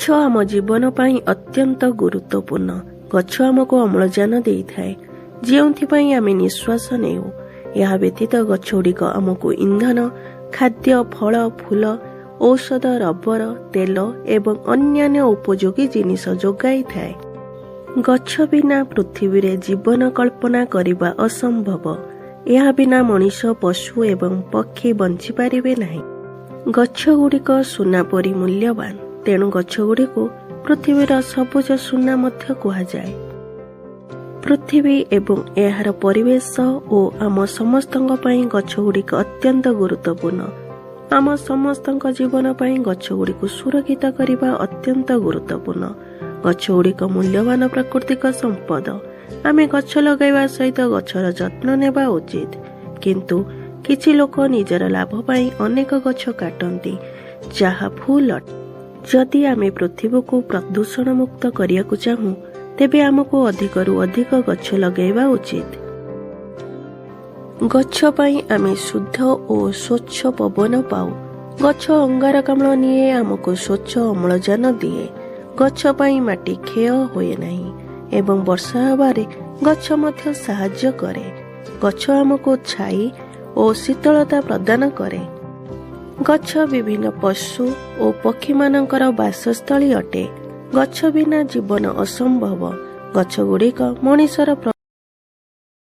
गछ आम जीवन पाई अत्यंत गुरुत्वपूर्ण। गछ आमको अम्लजान देइथाए, जेउंथिपाई आमे निश्वास नेउ। यह व्यतीत गछ गुड़िक आमको ईंधन, खाद्य, फल, फूल, औषध, रबर, तेल एवं अन्यान्य उपयोगी जिनिस जोगाई थाए। गछ बिना पृथ्वी रे जीवन कल्पना करिबा असंभव। यह बिना मनीष, पशु एवं पक्षी बंची पारिबे नाही। गछ गुड़िक सुना परी मूल्यवान, तेणु गछ गुड़िको पृथ्वीर सबुज सुना मध्य कुहाଯାଏ। पृथ्वी एवं एहार परिवेश और आम समस्तଙ୍କ ପାଇଁ गछ गुड़िक अत्यंत गुरुत्वपूर्ण। आम समस्तଙ୍କ जीवन ପାଇଁ गछ गुड़िक सुरक्षित करने अत्यंत गुरुत्वपूर्ण। गछ गुड़िक मूल्यवान प्राकृतिक संपद। आमे गछ लगाइबा सहित गछर जत्न नेबा उचित, किंतु किछि लोक निजर लाभ ପାଇଁ अनेक गछ काटନ୍ତି, जहा भूल अटे। जदि आमे पृथ्वी को प्रदूषण मुक्त करियाकु चाहूं, तेबे आमको अधिकरु अधिक गछ लगाइबा उचित। गछ पाई आमे शुद्ध और स्वच्छ पवन पाऊ। गछ अंगारकाम्ल निये, आमको स्वच्छ अम्लजान दिए। गछ पाई माटी क्षय होए नाही एवं वर्षा हबारे गछ मध्य साहाय्य करे। गछ आमको छाई और शीतलता प्रदान करे। गछ विभिन्न पशु और पक्षी मानकर बासस्थली अटे। गछ बिना जीवन असंभव। गछ गुड़िक मनिषर